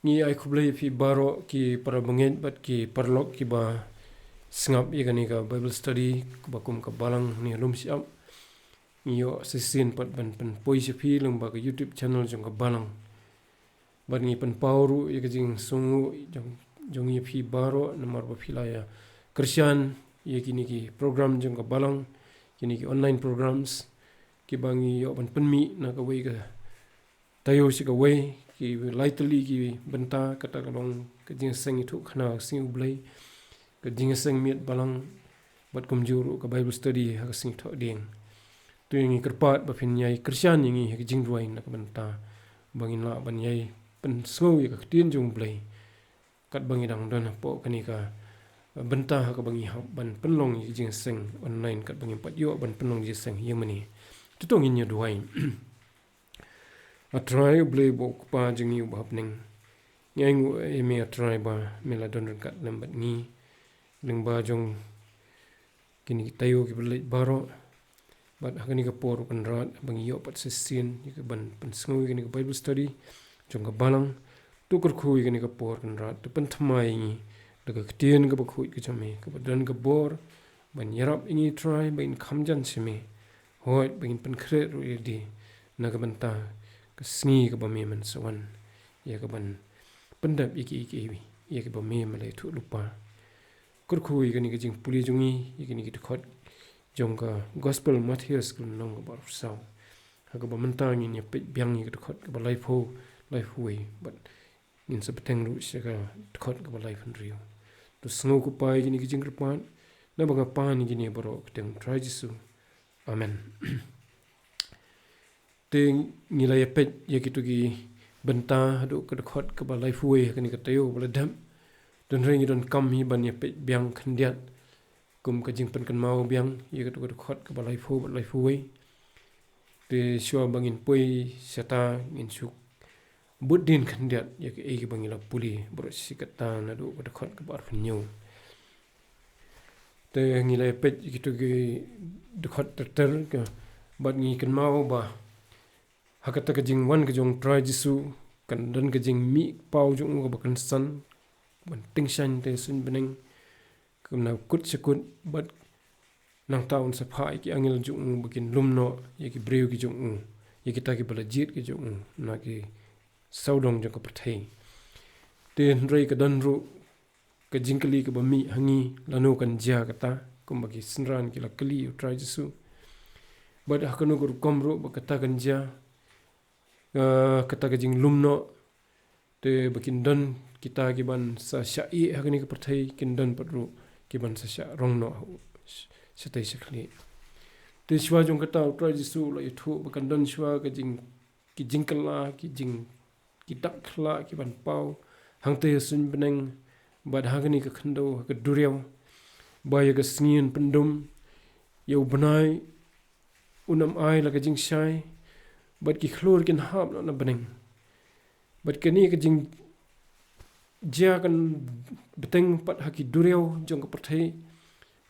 ngi ai khublai phi baroh ki para bangit bat ki parlok ki ba sngap ye gani ka Bible study ba kum ka Balang ni Lumshyiap yo sisin pat ban pan poi se phi lung ba ka YouTube channel jong ka Balang ban ngi pan pawru ye ka jing sungu jong ye phi baroh namar ba phi la ya Christian ye kini ki program jong ka Balang kini ki online programs ki bangi yo ban penmi na ka wei ka tayo si ka wei ki lightly ki benta kata kalong ka jing seng itu khana sing ublai ka jing seng miet Balang bat kum juru ka Bible study ha ka sing tho ding tu ngi kerpat ba phin yai Christian ngi ka jing duai na ka benta bangin la ban yai pen sngau ye ka tien jong blai kat bangi dang don po kani ka benta ha ka bangi ha ban penlong ye jing seng online kat bangi pat yo ban penlong ye seng ye mani tu tong in ye duai a try blai bo pa jing yu ba hapning ngai ngu e me a try ba me la don kat lambat ngi ling ba jong kini tayo ki blai baro bat hakani ka por kan rat bangi yo pat sisin ye ka ban pan sngau kini ka Bible study jong ka Balang tu kur khu kini ka por kan rat tu pan thamai ngi daga ktien ka ba khu ka chame ka dan ka bor ban yarap ingi try ban khamjan sime hoi ban pan khre ru ye di na ka banta ka sngi ka ba me man sawan ye ka ban pandap iki ye ka ba me male thu lupa kur khu kini ka jing puli jungi ye kini ki dkhot jong ka gospel Mathaios kun nong ka bar sau ha ka ba Mynta ngi ne peit byang ni ka dkhot ka ba life way but in sa peteng ru se ka dkhot ka ba life rio to snow ku pai kini ki jing kerpan na ba pa ni kini baroh teng trai Jisu amen teng ngilai peit ye ki tu ki benta hadu ka dkhot ka ba life way kini ka tayo ba dam don ring don kam hi ban ye peit byang khandiat kum ka jing pan kan mau byang ye ka tu ka dkhot ka ba life way te shwa bangin poi seta ngin suk budin khandiat ye ka e bangila puli bro sikata na du ka dkhot ka bar phnyo te ngilai pet ki tu ki dkhot ter ka bat ngi kan mau ba hakata ka jing wan ka jong trai Jisu kan dan ka jing mi pau jong ka ba kan san ban ting shan te sun beneng kum na kut sekut bat nang taun sa phai ki angil jong bakin lumno ye ki breu ki jong ye ki ta ki bala jit ki jong na ki saudong jong ka pathai ten rei ka dan ru ka jingkali ka ba mi hangi lanu kan ja kata kum bagi sinran ki la kali U Trai Jisu bat hakanu gur komru ba kata kan ja kata ka jing lumno te bakin dan kita ki ban sa syai hakani ka pathai kin dan patru ki ban sa sya rongno setai sekli te shwa jong kata U Trai Jisu la ithu bakan dan shwa ka jing ki jingkala ki jing ki dakla ki ban pau hangte sun beneng bad hagani ka khando ka duriaw ba ya ka sngian pendum yo banai unam ai la ka jing shai bad ki khlor kin hap na beneng bad kani ka jing ja kan beteng pat haki duriaw jong ka pathai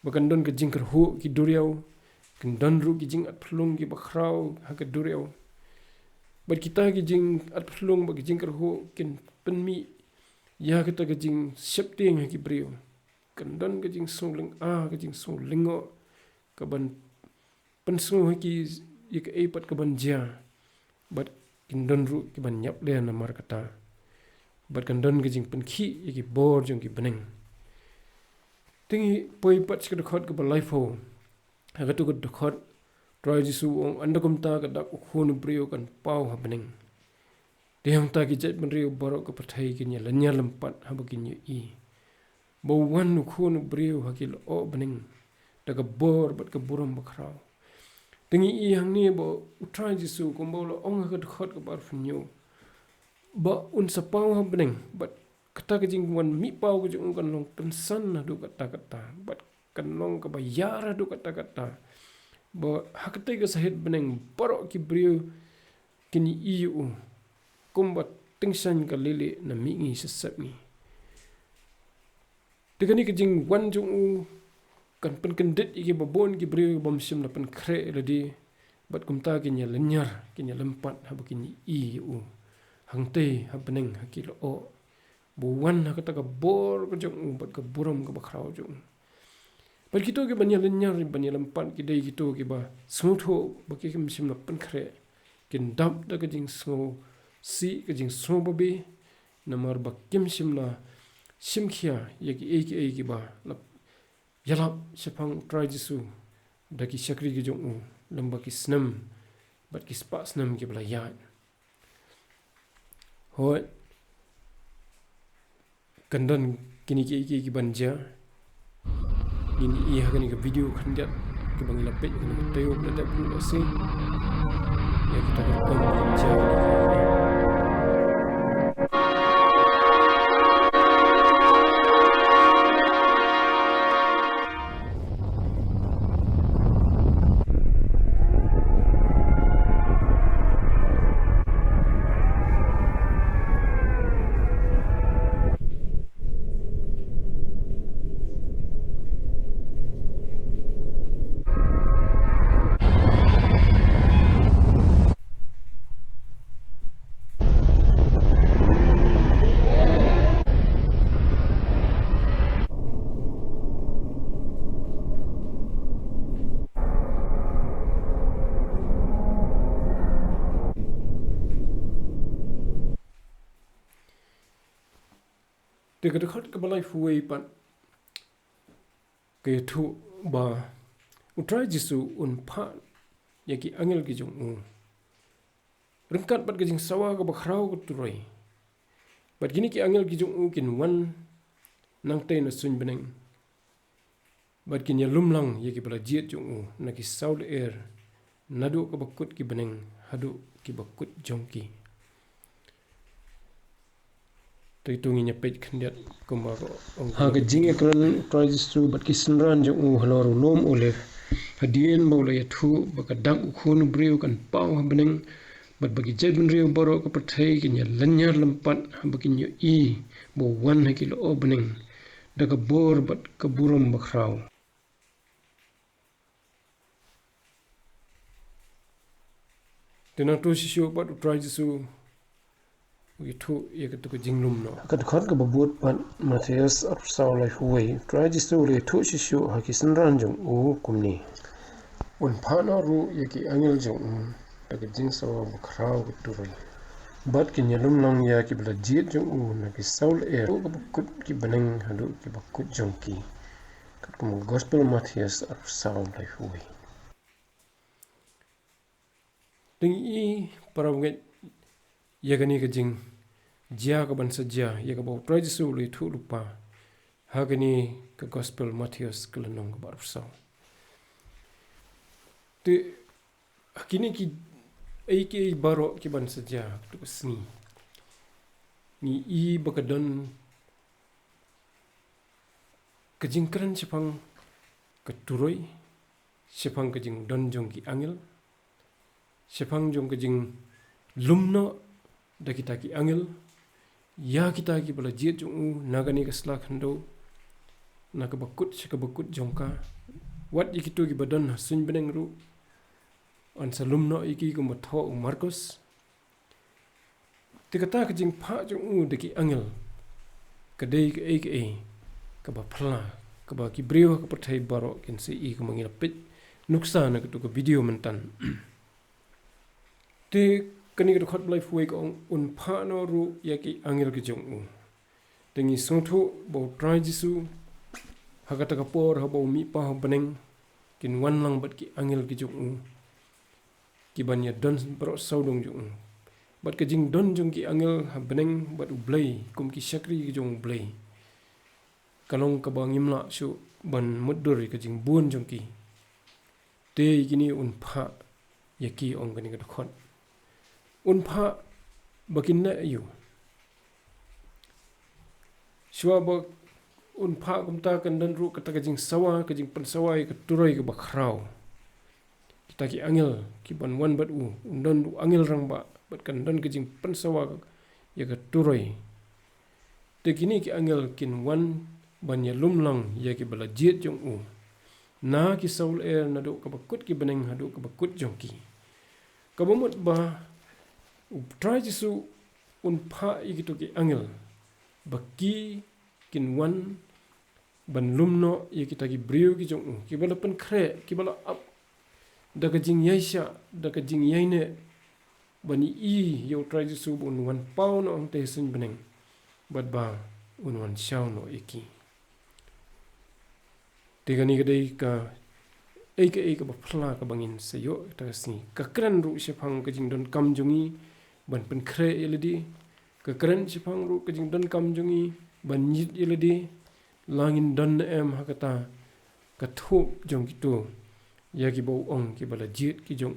bakan don ka jing kerhu ki duriaw kan don ru ki jing at phlung ki bakhrau ha ka duriaw bat kita ki jing at phlung ba ki jing kerhu kin penmi ya kita ka jing septing ha ki brio kan don ka jing songling ka jing songlingo ka ban pensu ha ki ye ka epat ka ban ja bat kin don ru ki ban nyap le na mar kata bat kan don ka jing penkhi ye ki bor jong ki beneng tingi poi pat ka dkhot ka ba life ho ha ka tu ka dkhot trai Jisu ong andakum ta ka dak khonu brio kan pau ha beneng dehang ta ki jet ban rio baroh ka pathai ki nya lanya lampat ha bakin ye i bo wan nu khonu brio ha ki lo beneng da ka bor bat ka buram bakhrau tingi i hang ni bo U Trai Jisu ko bo lo ong ha ka dkhot ka bar funyo ba un sa pau ha beneng bat kata ka jing wan mi pau ka jong kan long pensan na du kata bat kan long ka ba yara du kata ba hakate ka sahit beneng baroh ki brio kini iu kumba tingsan ka lili na mi ngi sesap ni tekani ka jing wan jong kan pen kendit iki babon ki brio bom sim na pen kre ladi bat kumta ki nya lempat ha bakin iu hangte ha beneng ha ki lo buwan kata ka bor ka jong bat ka buram ka bakrau jong. Bat kito ke banya lenyar banya lempat ki dai kito ke ba smutho ba ke sim na pen khre kin dap da ka jing sngo si ka jing sngo babe namar ba kim sim na sim khia ye ki ba lap yalap shapang trai jisu da ki shakri ki jong lamba ki snam bat ki spa snam ki bla ya hoi kandan kini ki banja ini hakani ka video khandia ke bangi lapet ke tayo plata pun ase ya kita berpang banja dkhot ka balai fuai pan ke thu ba U Trai Jisu un pha yaki angel ki jong rengkat bat ke jing sawa ka bakrau ka turoi bat gini ki angel ki jong kin wan nang te na sun beneng bat kin ya lumlang yaki bala jiet jong na ki saul air nadu ka bakut ki beneng hadu ki bakut jongki tunginya peit khandiat kumba ha ga jinge kran trai jisu bat ki sinran jo halor nom ole hadien bola ya thu baka dang khun briu kan pau beneng bat bagi jebin riu baroh ka pathai kinya lanyar lampat baki nyo I bo wan ha kilo opening daga bor bat ka buram bakrau tenang tu sisyo bat U Trai Jisu itu ia ketuk jinglum no kat khot ka babut pan Mathaios apsau lai huai trai jisu le thu shishu hakisan ranjung kumni un phana ru yaki angel jong tak jing saw bakrau kuturoi bat ki nyalum lang ya ki bla jiet jong na ki saul air ka bakut ki beneng hadu ki bakut jongki kat kum gospel Mathaios apsau lai huai tingi parawget yagani ka jing jia ka ban sajia ya ka bau trai jisu le thu lupa hagani ka gospel Mathaios kelenong ka barsa te hakini ki ai baroh ki ban sajia tu sni ni I bakadon ka jing kran chapang ka turoi chapang ka jing don jong ki angel chapang jong ka jing lumno da kita ki angel ya kita ki bala jiet jong nagani ka sla khando na ka bakut jongka wat ikitu ki badan sun beneng ru an salumno iki ko matho Marcos tikata ka jing pha jong de ki angel ka dei ka ai ka ba phla ka ba ki brio ka pathai baroh kin se I ko mangila pit nuksa na ka tu ka video mentan te kani ka khot blai fuai ko un pha no ru yaki angel ki jong tengi songthu bo trai jisu hagata ka por ha bo mi pa beneng kin wan lang bat ki angel ki jong ki banya don bro saudong jong bat ka jing don jong ki angel ha beneng bat ublai kum ki shakri ki jong blai kalong ka bangim la shu ban mudur ka jing bun jong ki te gini un pha yaki ong kani ka khot un pha bakin na yu shwa ba un pha kumta kan dan ru kata ka jing sawa ka jing pan sawa ka turoi ka bakrau kita ki angel ki ban wan bat don angel rang ba bat kan dan ka jing pan sawa ya ka turoi te kini ki angel kin wan ban ya lumlang ya ki bala jiet jong na ki saul air na do ka bakut ki beneng hadu ka bakut jongki ka bomot ba U Trai Jisu un pha ikitu ki angel baki kinwan ban lumno ye kita ki brio ki jong ki bala pen kre ki bala up daga jing yaisha daga jing yaine bani yo trai jisu bon wan pau no ang te sun beneng bat ba wan shau no eki tegani gadai ka eka ba phla ka bangin sayo ta si ka kran ru shepang ka jing don kam jungi ban pen kre eledi ka kran shepang ru ka jing don kam jungi ban yit eledi langin don em hakata ka thup jong kitu ya ki bo ong ki bala jit ki jong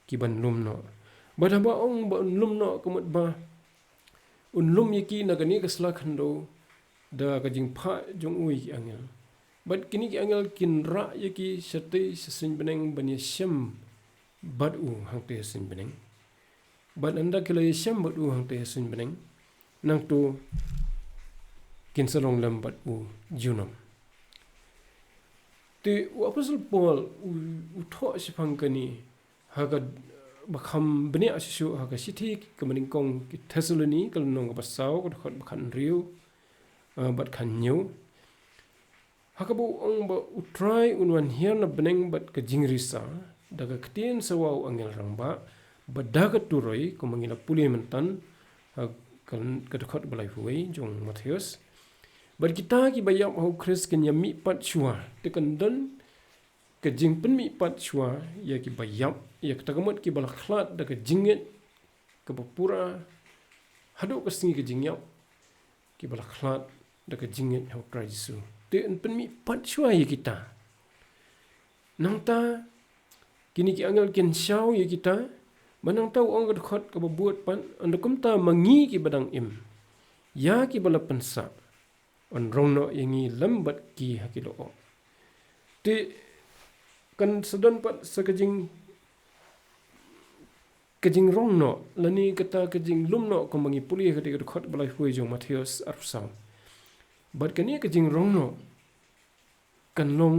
ki ban lum no bada ba ong ba lum no kamut ba lum yaki nagani ka sla khando da ka jing pha jong ui ki angel bat kini ki angel kin ra yaki sate sasin beneng bani syam bat hang te sin beneng bat anda kila syam bat hang te sin beneng nang tu kin salong lam bat junam te apostle Paul tho sipang kani haga bakham bani asisu haga sithi kamaning kong ki Thessaloni kalnong basau ko khot bakhan riu bat khan nyu hakabu ong ba utrai unwan hian na beneng bat ka jingrisa daga ktien sawau angel rangba badaga turoi ko mangina puli mentan kan ka dkhot balai huai jong Mathaios bar kita ki bayam ho Chris kan yami pat shua te kan don ka jing pen mi pat shua ya ki bayam ya ka tagamot ki bala khlat daga jinget ka bapura hadu ka singi ka jingyap ki bala khlat daga jinget ho trai Jisu te pen mi pat shua ya kita nang ta kini ki angel ken shau ya kita manang tau ong ka dkhot ka babuat pan andakum ta mangi ki badang im ya ki bala pensa on rongno yangi lambat ki hakilo te kan sedon pat sakajing kajing rongno lani kata kajing lumno ko mangi puli ketika khot balai hui jong Mathaios arsau bat kani kajing rongno kan long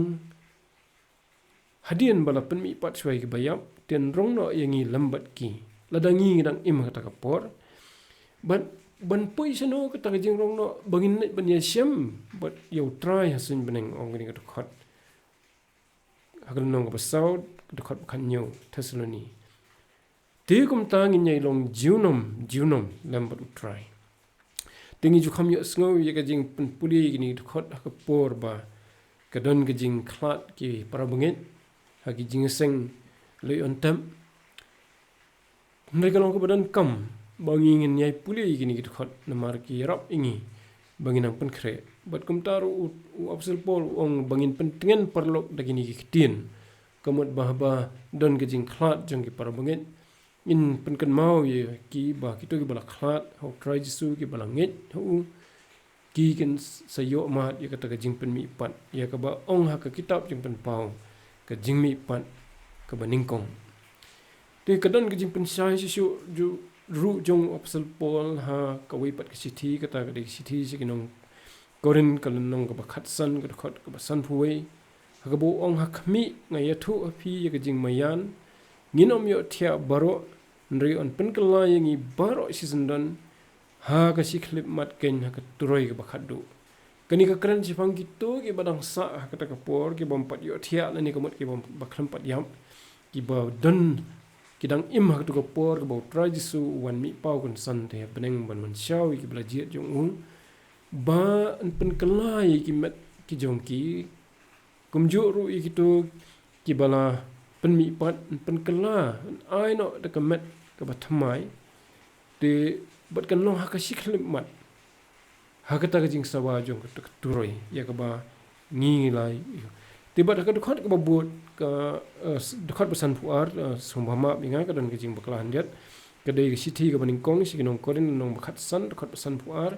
hadian bala penmi pat swai ki bayap ten rongno yangi lambat ki ladangi dang im kata kapor bat ban pui sano kata kajing rongno bangin net ban yasham bat yo try hasin beneng ong ni kata khot hagal nong ka basau kata khot kan nyu Thessaloni te kum ta ngin nyai long jiunom lambat utrai tingi ju kham yo sngo ye kajing pen puli ni khot ka por ba kadon kajing khlat ki parabangit hagi jing seng le on tam mereka long ka badan kam bangingin nyai puli gini gitu khot namar ki rap ingi bangin ang pen kre bat kum taru apostle Paul ong bangin pentengan perlok dagini ki kitin kamut bahba don kajing khlat jong ki parabangit in penkan mau ye ki ba kitu ki bala khlat ho trai Jisu ki bala ngit hu ki kan sayo mat ye kata kajing pen mi pat ye ka ba ong ha ka kitab jing pen pau ka jing mi pat ka baningkong te kadon kajing pen sai Jisu ju ru jong apostle Paul ha ka wei pat ka sithi kata ka de sithi sikinong korin kalnong ka bakhat san ka khot ka basan phuwei ha ka bo ong ha khmi ngai athu aphi ye ka jing mayan nginom yo thia baroh nri on pen kala yangi baroh season don ha ka siklip mat ken ha ka turoi ka bakhat du kani ka kran si phang gitu ki badang sa kata ka por ki bom pat yo thia la ni ka mot ki bom bakhlam pat yam ki ba don kidang im hak tu ka por ka bau trai Jisu wan mi pau kun san te beneng ban man shau ki bla jiet jong ba an pen kala ki met ki jong ki kumju ru ki tu ki bala pen mi pat pen kala ai no da ka met ka ba thamai te bat kan no hak si khlim mat hakata ka jing sawa jong ka turoi ya ka ba ngi lai tiba ka dkhot ka babut ka dkhot basan puar sombama binga ka don ka jing baklan jet ka dei sithi ka baning kong sikinong korin nong bakhat san dkhot basan puar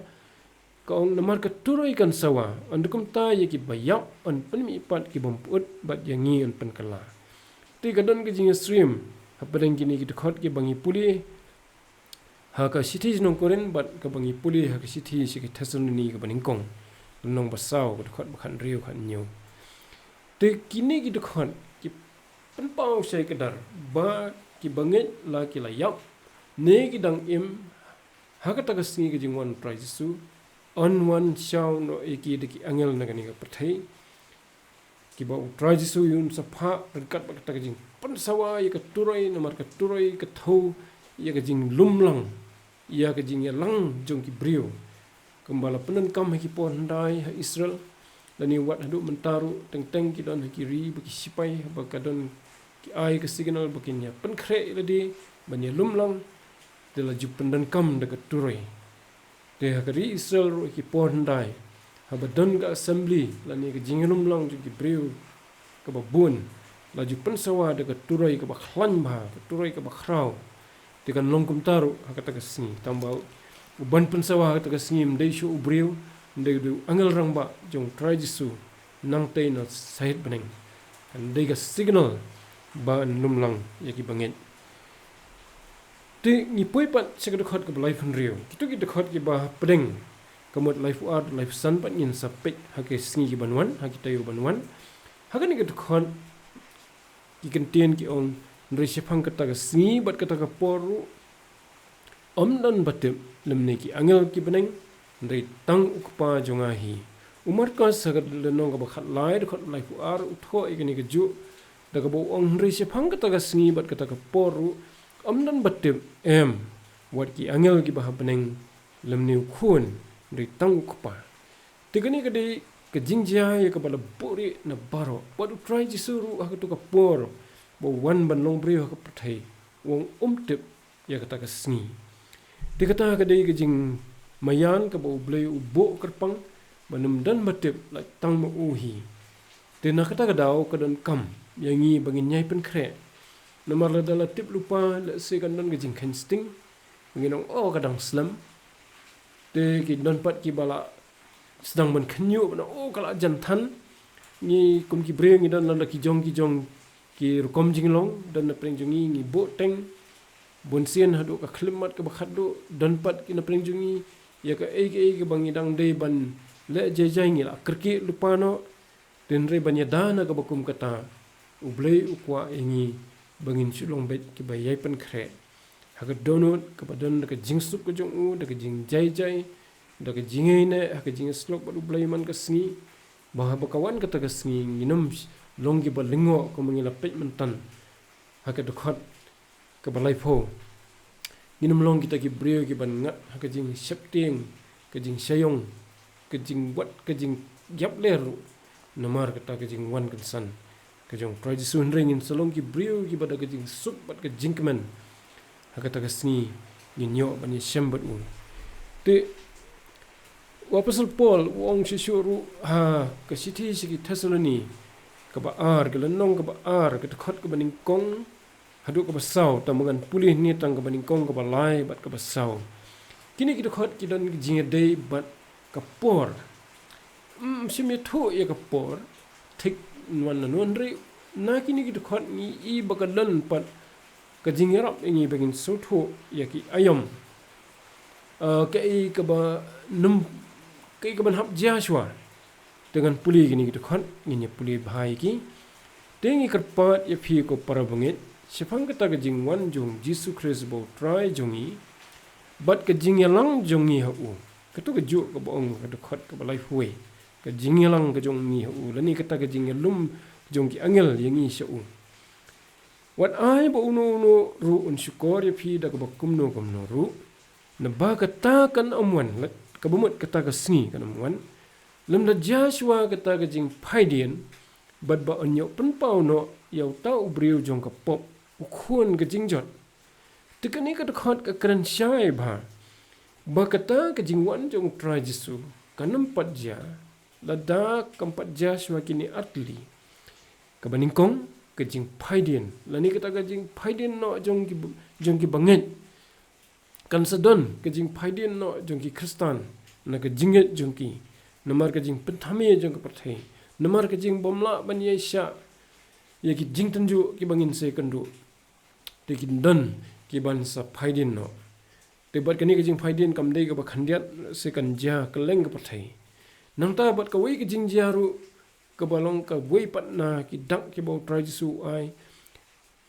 ka ong namar ka turoi kan sawa andukum ta ye ki bayap an pen mi pat ki bomput bat yangi an pen kala ti ka don ka jing stream hapadang kini ki dkhot ki bangi puli ha ka sithi nong korin bat ka bangi puli ha ka sithi siki Thessaloni ka baning kong nong basau ka dkhot bakhan riu khan nyu te kini ki dkhot ki pen pau sai kadar ba ki bangit la ki la yap ne ki dang im ha ka ta ka singi ki jingwan trai Jisu on wan shaw no eki de ki angel na kani ka pathai ki ba U Trai Jisu yun sapha berkat ba kata jing pansawa ya ka turai na mar ka turai ka thau ya ka jing lumlang ya ka jing ya lang jong ki brio kembala penen kam ki pon dai ha Israel lani wat hadu mentaru teng ki don ki ri ba ki sipai ba ka don ki ai ka signal ba kinya pen khre ladi banya lumlang de la ju penden kam de ka turai de ha ka ri Israel ro ki pon dai ha ba don ka assembly lani ka jing lumlang ju ki brio ka ba bun la ju pen sawa de ka turai ka ba khlan ba ka turai ka ba khrau de kan longkum taru ha ka ta ka sni tambal uban pen sawa ha ka ta ka sni mdei shu ubrio ndai du angal rang ba jong Trai Jisu nang te na sahit beneng kan dei ka signal ba lumlang ya ki banget te ni poi pat se ka dkhot ka life rio kitu ki dkhot ki ba pdeng kamot life art life san pat ngin sa peit ha ke sngi ki banwan ha ki tayu banwan ha ka ni ka dkhot ki kan tien ki ong ndre se phang ka ta ka sngi bat ka ta ka poru dan batem lemne ki angel ki beneng ndai tang ukpa jongahi umar ka sagat lenong ka bakhat lai de khot lai fu ar utho ikani ka ju da ka bo ong ndai se phang ka ta ka sngi bat ka ta ka poru dan batem wat ki angel ki bah beneng lemne khun ndai tang ukpa tikani ka dei ka jingjia ya ka bala bori na baroh wat U Trai Jisu ru ha ka tu ka por bo wan ban long bri ha ka pathai wong tip ya ka ta ka sngi dikata ka dei ka jing mayan ka bo blei u bo kerpang banum dan batip la tang ma uhi te na kata ka daw ka dan kam yangi bangin nyai pen khre namar la dala tip lupa la se kan dan ka jing khan sting nginong o ka dang slam te ki don pat ki bala sedang ban khnyu bana o kala jantan ni kum ki bre ngi dan la ki jong ki rukom jinglong dan na preng jongi ngi bo teng bonsian hadu ka khlimat ka bakhat do dan pat ki na preng jongi ya ka ke bangi dang dei ban le je jai ngi la kerki lupano den re banya dana ka bakum kata ublei ukwa engi bangin sulong bet ki bayai pen khre ha ka donut ka badan ka jingsup ka jong u da ka jing jai da ka jingei ne ha ka jing slok ba ublei man ka sngi ba ha bakawan ka ta ka sngi nginum longgi ba lingo ko mangila pet mentan ha ka dkhot ka balai pho nginum long kita ki brio ki ban ngat ha ka jing septeng ka jing sayong ka jing wat ka jing yap leru namar ka ta ka jing wan kan san ka jong Trai Jisu ringin salong ki brio ki bada ka jing sup bat ka jing kemen ha ka ta ka sngi ngin yo ban shambat u te wa Apostle Paul wong shishuru ha ka sithi sigi Thessaloni ka ba ar ka lanong ka ba ar ka dkhot ka baning kong hadu ka basau tamangan pulih ni tang ka baning kong ka balai bat ka basau kini kita khot ki dan jing dei bat ka por simi thu ya ka por thik wan na non re na kini kita khot ni I bakadan pat ka jing rap ngi bagin so thu ya ki ayam ka I ka ba num ka I ka ban hap Joshua dengan pulih kini kita khot ngi pulih bhai ki tengi kerpat ya phi ko parabangit sifang kata ka jingwan jong Jisu Christ bo trai jongi bat ka jingyalang jongi ha u katu ka ju ka bong ka dkhot ka balai huai ka jingyalang ka jongi ha u lani kata ka jingyalum jong ki angel yangi sha u wat ai bo no ru un syukor ya phi da ka bakum no ru na ba kata kan amwan ka bumut kata ka sngi kan amwan lam da Joshua kata ka jing phaidien bat ba onyo pen pau no yau tau briu jong ka pop ukhun ka jingjot tikani ka dkhot ka kran shai bha ba kata ka jingwan jong Trai Jisu kanam patja lada kampat Joshua kini atli ka baningkong ka jing phaidien lani kata ka jing phaidien no jong ki banget kan sadon ka jing phaidien no jong ki Kristan na ka jinget jong ki namar ka jing penthami jong ka pathai namar ka jing bomla ban yesha ya ki jing tanju ki bangin se kandu te ki dan ki ban sa phaidin no te bat kani ka jing phaidin kam dei ka ba khandiat se kan ja ka leng ka pathai nang ta bat ka wei ka jing jaru ka balong ka wei pat na ki dak ki bo Trai Jisu ai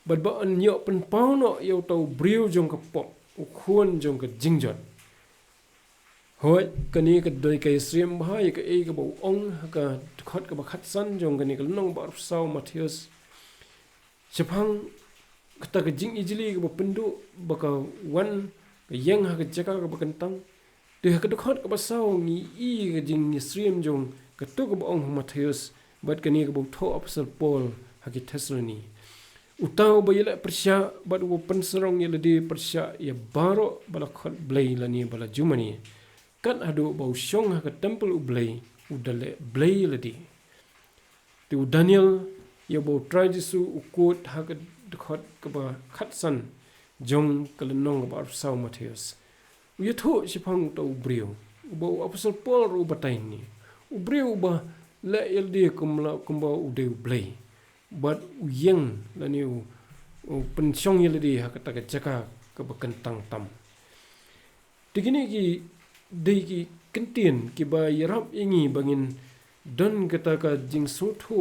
bat ba an yo pen pau no yo tau briu jong ka pop u khun jong ka jingjot hoi kani ka doi ka sriam bahai ka e ka bo ong ka khot ka bakhat san jong kani ka nong bar sau Mathaios chapang kata ka jing ijili ka pendu baka wan ka yang ha ka jaka ka bakantang de ka dkhot ka basau ngi i ka jing sriam jong ka tu ka ong Mathaios bat kani ka bo tho apostle Paul ha ki Thessaloni utau ba yela persya bat wo penserong yela di persya ya baroh bala khot blai lani bala jumani kat adu bau syong ha ka temple u blai udale blai ladi tu Daniel ya bau trai Jisu ukut ha ka dkhot ka ba khatsan jong kalenong ba sau Mathaios u yatho sipang to brio bau apostle Paul ru batain ni u brio ba la yeldi kumba u de blai but uyang lani u pensyong yeldi ha kata ka jaka ka bakantang tam digini ki dei kentien ki ba yarap ingi bangin don kata ka jing sotho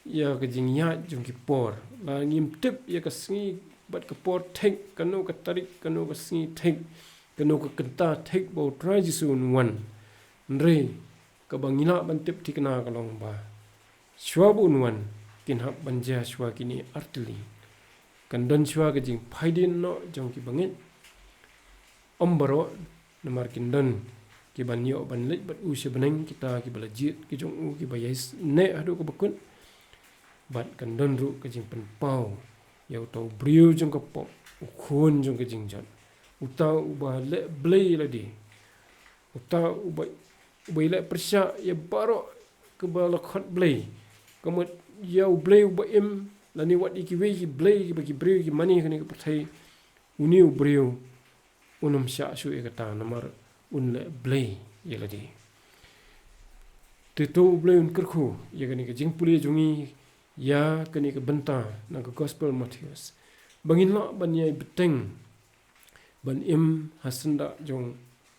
ya ka jing ya jong ki por la ngim tip ya ka sngi bat ka por thek kanu ka tarik kanu ka sngi thek kanu ka kenta thek bo trai Jisu wan re ka bangina ban tip tikna ka long ba shwabu wan kin hab banja shwa kini artili kan don shwa ka jing phaidin no jong ki bangin ombaro namar kin don ki ban yo ban lej bat u sebeneng kita ki balajit ki jong u ki bayais ne adu ko bakun bat kan don ru ka jing pen pau ya to brio jong ka pop u khon jong ka jing jan uta u ba le blai la di uta u ba le persya ya baroh ke bala khot blai kamat ya u blai u ba im lani wat iki we ki blai ki bagi brio ki mani kani ka pathai uni u brio unum sya su e kata namar unle blai yeladi tu blai un kerkhu ya kani ka jing puli jungi ya kani ka benta na ka gospel Mathaios bangin la ban yai beteng ban im hasanda jong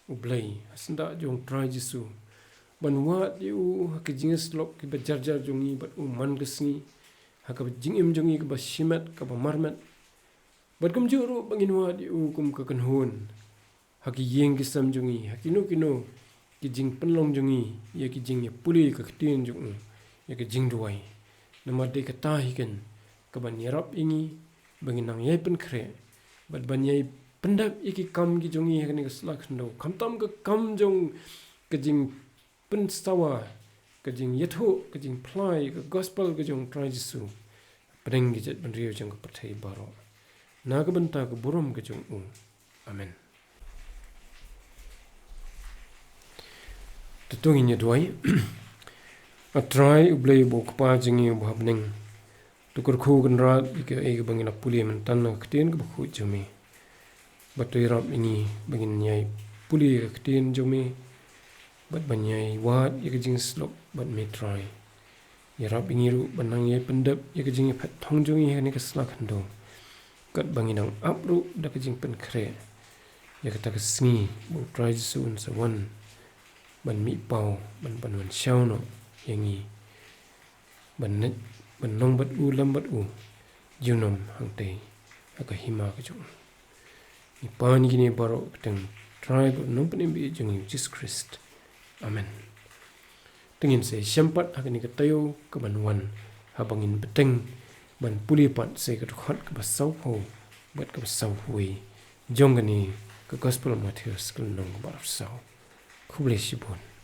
u blai hasanda jong trai Jisu ban wat yu ka jing slop ki bajar jungi bat u man kesni ha ka jing im jungi ka basimat ka marmat bat kum juru bangin wat yu kum ka kanhun haki yeng ki sam jungi haki no kino ki jing penlong jungi ya ki jing ya puli ka ktin jung ya ki jing duai nama de ka tahi kan ka ban yarap ingi bangin nang yai pen kre bat ban yai pendap iki kam ki jungi hakani ka slak ndo kam tam ka kam jong ka jing pen stawa ka jing yatho ka jing plai ka gospel ka jong trai Jisu pdeng ki jet ban riu jong ka pathai baroh na ka banta ka burum ka jong u amen tutung inya duai a try ublei bo kpa jingi bhabning tukur khu gan rat ike e bangina puli man tan na ktin ka khu jumi batoi rap ini bangin nyai puli ka ktin jumi bat banyai wat ike jing slop bat me try ya rap ingi ru banang ye pendap ike jing phat thong jungi hani ka slak hando kat banginang up ru da ka jing pen khre ya ka ta ka sngi bo try Jisu un sa wan ban mi pau ban wan shau no yangi ban net ban nong bat u lam bat u junom hangte aka hima ka jung ni pan gini baroh teng tribe nong panim bi jung Jesus Christ amen tengin se syampat akani ka tayo ka ban wan habangin beteng ban puli pat se ka khot ka basau ho bat ka basau hui jong gani ka gospel Mathaios ka nong bar sau Kublesibun.